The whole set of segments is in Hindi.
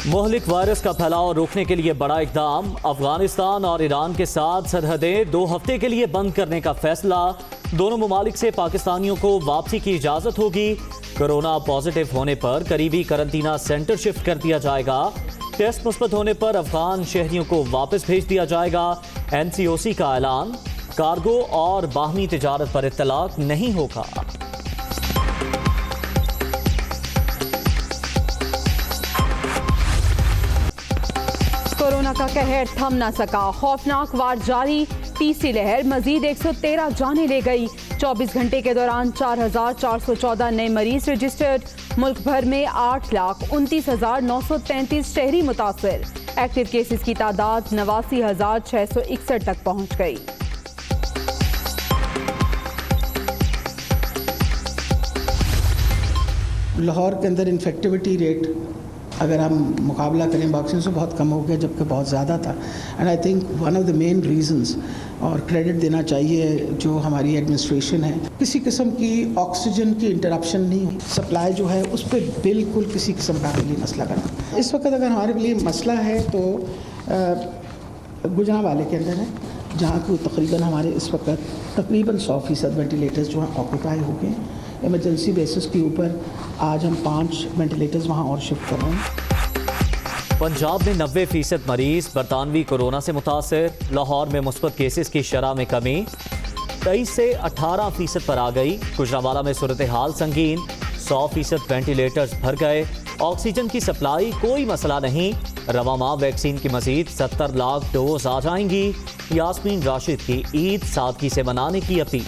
मुहलिक वायरस का फैलाव रोकने के लिए बड़ा इकदाम। अफगानिस्तान और ईरान के साथ सरहदें 2 हफ्ते के लिए बंद करने का फैसला। दोनों ममालिक से पाकिस्तानियों को वापसी की इजाज़त होगी। कोरोना पॉजिटिव होने पर करीबी करंतना सेंटर शिफ्ट कर दिया जाएगा। टेस्ट मुस्बत होने पर अफगान शहरियों को वापस भेज दिया जाएगा। NCOC का ऐलान, कार्गो और बाहमी तिजारत पर इत्तलाक नहीं होगा। कोरोना का कहर थम न सका, खौफनाक वार जारी। तीसरी लहर मजीद 113 जानें ले गई। 24 घंटे के दौरान 4,414 नए मरीज रजिस्टर्ड। मुल्क भर में 8,29,933 शहरी मुतासर। एक्टिव केसेस की तादाद 89,661 तक पहुँच गई। लाहौर के अंदर इन्फेक्टिविटी रेट अगर हम मुकाबला करें बॉक्सिंग से बहुत कम हो गया, जबकि बहुत ज़्यादा था। And I think one of the main reasons, और क्रेडिट देना चाहिए जो हमारी एडमिनिस्ट्रेशन है, किसी किस्म की ऑक्सीजन की इंटरप्शन नहीं हुई। सप्लाई जो है उस पर बिल्कुल किसी किस्म का लिए मसला बना। इस वक्त अगर हमारे लिए मसला है तो गुजरांवाले के अंदर है, जहाँ को तकरीबन हमारे इस वक्त तकरीबन 100% वेंटिलेटर्स जो हैं ऑक्यूपाई हो गए। इमरजेंसी बेसिस के ऊपर आज हम 5 वेंटिलेटर्स वहाँ और शिफ्ट कर रहे हैं। पंजाब में 90% मरीज बरतानवी कोरोना से मुतासर। लाहौर में मुस्बत केसेस की शरह में कमी 23 से 18% पर आ गई। गुजरांवाला में सूरत हाल संगीन, 100% वेंटिलेटर्स भर गए। ऑक्सीजन की सप्लाई कोई मसला नहीं। रवा माह वैक्सीन की मजीद 70 लाख डोज आ जाएंगी। यास्मीन राशिद की ईद सादगी से मनाने की अपील।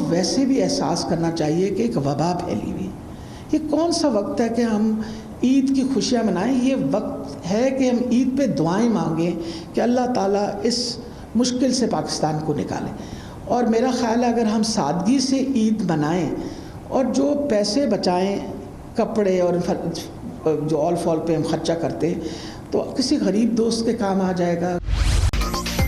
वैसे भी एहसास करना चाहिए कि एक वबा फैली हुई। ये कौन सा वक्त है कि हम ईद की खुशियाँ मनाएं? ये वक्त है कि हम ईद पे दुआएं मांगें कि अल्लाह ताला इस मुश्किल से पाकिस्तान को निकाले। और मेरा ख़्याल है अगर हम सादगी से ईद मनाएं और जो पैसे बचाएं कपड़े और जो ऑल फॉल पे हम खर्चा करते तो किसी गरीब दोस्त के काम आ जाएगा।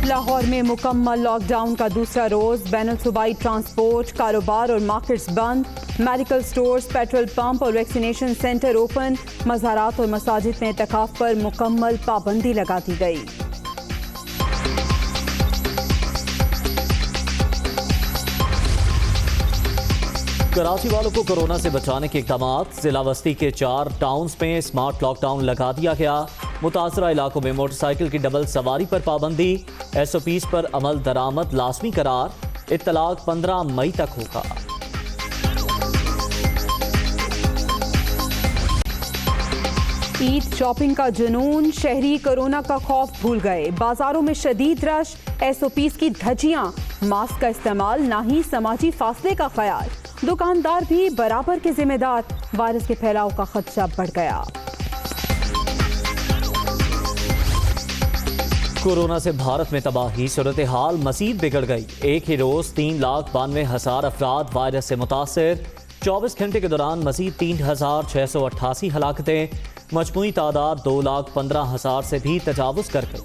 लाहौर में मुकम्मल लॉकडाउन का दूसरा रोज। बैनुल सूबाई ट्रांसपोर्ट, कारोबार और मार्केट्स बंद। मेडिकल स्टोर्स, पेट्रोल पंप और वैक्सीनेशन सेंटर ओपन। मज़ारात और मसाजिद में एतकाफ पर मुकम्मल पाबंदी लगा दी गई। कराची वालों को कोरोना से बचाने के इक़दाम। जिला बस्ती के 4 टाउन्स में स्मार्ट लॉकडाउन लगा दिया गया। मुतासरा इलाकों में मोटरसाइकिल की डबल सवारी पर पाबंदी। SOPs पर अमल दरामद लाजमी करार। इत्तलाक 15 मई तक होगा। ईद शॉपिंग का जुनून, शहरी कोरोना का खौफ भूल गए। बाजारों में शदीद रश, SOPs की धज्जियां, मास्क का इस्तेमाल, ना ही समाजी फासले का ख्याल। दुकानदार भी बराबर के जिम्मेदार। वायरस के फैलाव का खदशा बढ़ गया। कोरोना से भारत में तबाही, सूरत हाल मजीद बिगड़ गई। एक ही रोज 3,92,000 अफराद वायरस से मुतासर। 24 घंटे के दौरान मजीद 3,688 हलाकतें। मजमूई तादाद 2,15,000 से भी तजावुज कर गई।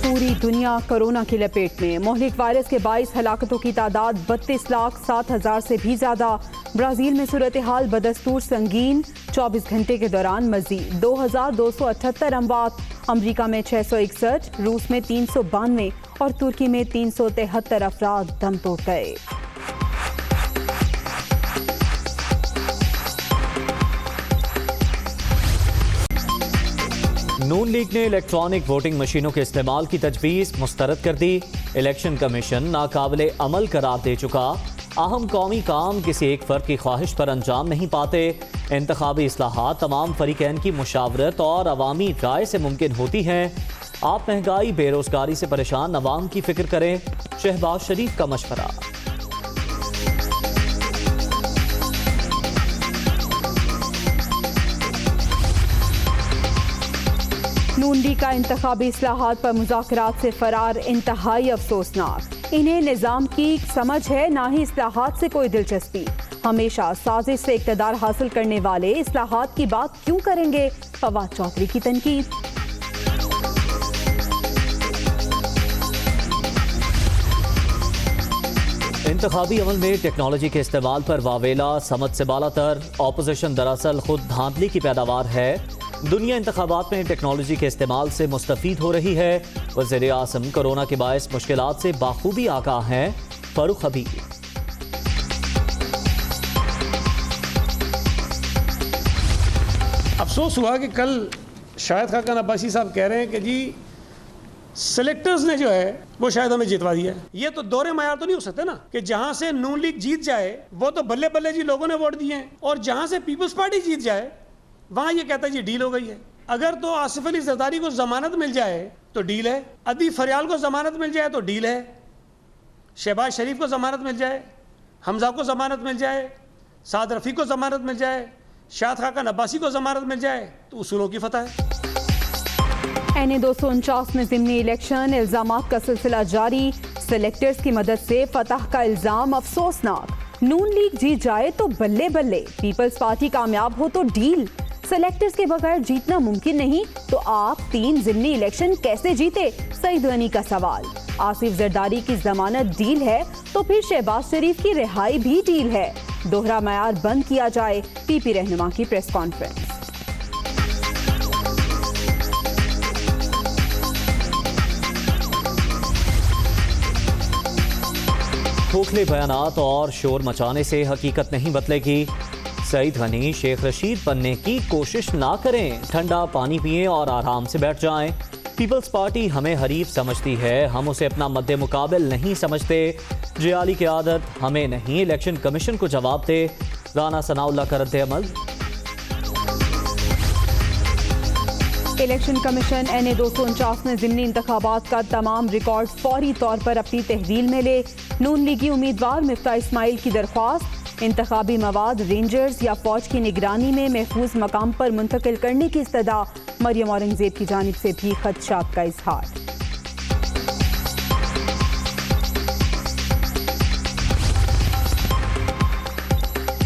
पूरी दुनिया कोरोना की लपेट में। मुहलिक वायरस के 22 हलाकतों की तादाद 32,07,000 से भी ज्यादा। ब्राजील में सूरत हाल बदस्तूर संगीन। 24 घंटे के दौरान मजीद 2,278 अमवात। अमरीका में 661, रूस में 392 और तुर्की में 373 अफराद दम तोड़ गए। नून लीग ने इलेक्ट्रॉनिक वोटिंग मशीनों के इस्तेमाल की तजवीज़ मुस्तरद कर दी। इलेक्शन कमीशन नाकाबिले अमल करार दे चुका। अहम कौमी काम किसी एक फ़र्द की ख्वाहिश पर अंजाम नहीं पाते। इंतखाबी इस्लाहात तमाम फरीकैन की मुशावरत और अवामी राय से मुमकिन होती हैं। आप महंगाई बेरोजगारी से परेशान अवाम की फिक्र करें। शहबाज शरीफ का मशवरा। नून लीग का इंतखाबी इस्लाहात पर मुज़ाकरात से फरार इंतहाई अफसोसनाक। इन्हें निज़ाम की समझ है, ना ही इस्लाहात से कोई दिलचस्पी। हमेशा साजिश से इक़्तिदार हासिल करने वाले इस्लाहात की बात क्यों करेंगे? फवाद चौधरी की तनकीद। इंतखाबी अमल में टेक्नोलॉजी के इस्तेमाल पर वावेला समझ से बालातर। ऑपोजिशन दरअसल खुद धांधली की पैदावार है। दुनिया इंतखाबात में टेक्नोलॉजी के इस्तेमाल से मुस्तफीद हो रही है। वज़ीर आज़म कोरोना के बायस मुश्किलात से बाखूबी आगाह हैं। फारूक हबीब। अफसोस हुआ कि कल शाहिद खाकन अब्बासी साहब कह रहे हैं कि जी सेलेक्टर्स ने जो है वो शायद हमें जितवा दिया है। ये तो दोहरे मायार तो नहीं हो सकते ना कि जहां से नून लीग जीत जाए वो तो बल्ले बल्ले जी लोगों ने वोट दिए हैं, और जहां से पीपल्स पार्टी जीत जाए वहां ये कहता है जी डील हो गई है। अगर तो आसिफ अली जरदारी को जमानत मिल जाए तो डील है, अदी फरियाल को जमानत मिल जाए तो डील है, शहबाज शरीफ को जमानत मिल जाए, हमजा को जमानत मिल जाए, साद रफ़ी को जमानत मिल जाए, शाहिद खाकन अब्बासी को जमानत मिल जाए तो उसूलों की फतह है। NA 249 में ज़िमनी इलेक्शन इल्जामात का सिलसिला जारी। सेलेक्टर्स की मदद से फतह का इल्जाम अफसोसनाक। नून लीग जीत जाए तो बल्ले बल्ले, पीपल्स पार्टी कामयाब हो तो डील। सेलेक्टर्स के बगैर जीतना मुमकिन नहीं तो आप 3 ज़िमनी इलेक्शन कैसे जीते? सईद गनी का सवाल। आसिफ जरदारी की जमानत डील है तो फिर शहबाज शरीफ की रिहाई भी डील है। दोहरा मयार बंद किया जाए। PP रहनुमा की प्रेस कॉन्फ्रेंस। खोखले बयानात और शोर मचाने से हकीकत नहीं बदलेगी। सईद गनी शेख रशीद बनने की कोशिश ना करें। ठंडा पानी पिएं और आराम से बैठ जाएं। पीपल्स पार्टी हमें हरीफ समझती है, हम उसे अपना मद्दे मुकाबिल नहीं समझते। जियाली की आदत हमें नहीं, इलेक्शन कमीशन को जवाब दे। राना सनाउल्लाह का रद्द अमल। इलेक्शन कमीशन NA 249 में ज़िमनी इंतखाबात का तमाम रिकॉर्ड फौरी तौर पर अपनी तहवील में ले। नून लीगी उम्मीदवार मिफ्ता इस्माइल की दरख्वास्त। इंतखाबी मवाद रेंजर्स या फौज की निगरानी में महफूज मकाम पर मुंतकिल करने की इस्तदा। मरियम औरंगजेब की जानिब से भी खदशात का इजहार।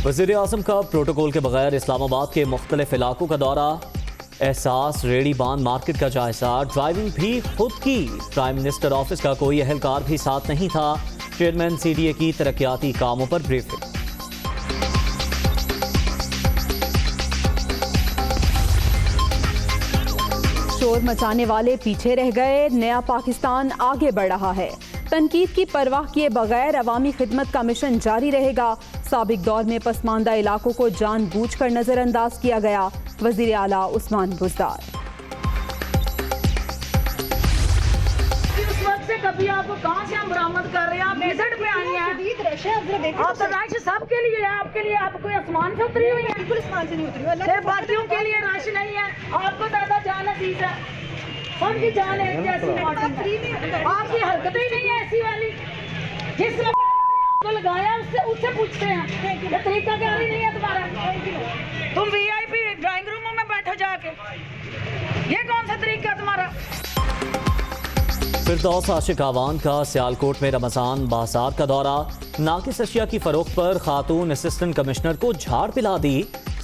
वज़ीर आज़म का प्रोटोकॉल के बगैर इस्लामाबाद के मुख्तलिफ इलाकों का दौरा। एहसास रेडी बांध मार्केट का जायजा। ड्राइविंग भी खुद की। प्राइम मिनिस्टर ऑफिस का कोई अहलकार भी साथ नहीं था। चेयरमैन CDA की तरक्याती कामों पर ब्रीफिंग। शोर मचाने वाले पीछे रह गए। नया पाकिस्तान आगे बढ़ रहा है। तनकीद की परवाह किए बगैर अवामी खिदमत का मिशन जारी रहेगा। साबिक दौर में पसमानदा इलाकों को जानबूझकर नजरअंदाज किया गया। वजीर आला उस्मान बुज़दार। इस वक्त से कभी आपको कहाँ से हम बरामद कर रहे हैं? आप मेजर पे आई हैं। आप तो राशन सबके लिए है, आपके लिए आप कोई आसमान से उतरी हुई है? बिल्कुल आसमान से नहीं उतरी हुई। सिर्फ बाकियों के लिए राशन नहीं है। आपको ज्यादा जान अजीज है, सबकी जान है जैसी। आपकी हरकतें ही नहीं है ऐसी वाली। जिसने आपको लगाया उससे पूछते हैं ये तरीका क्या नहीं है तुम्हारा? तुम VIP ड्राइंग रूमों में बैठो जाके, ये कौन सा तरीका तुम्हारा? फिरदौस आशिक आवान का सियालकोट में रमजान बाजार का दौरा। नाकिस अशिया की फरोख्त पर खातून असिस्टेंट कमिश्नर को झाड़ पिला दी।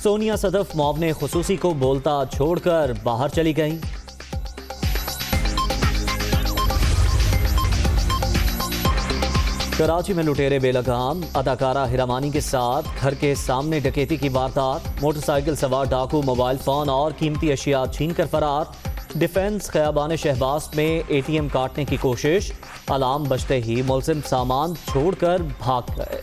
सोनिया सदफ मुआवने खुसूसी को बोलता छोड़कर बाहर चली गईं। कराची में लुटेरे बेलगाम। अदाकारा हिरामानी के साथ घर के सामने डकैती की वारदात। मोटरसाइकिल सवार डाकू मोबाइल फोन और कीमती अशिया छीन कर फरार। डिफेंस खयाबान शहबाज में ATM काटने की कोशिश। अलार्म बजते ही मुलजिम सामान छोड़कर भाग गए।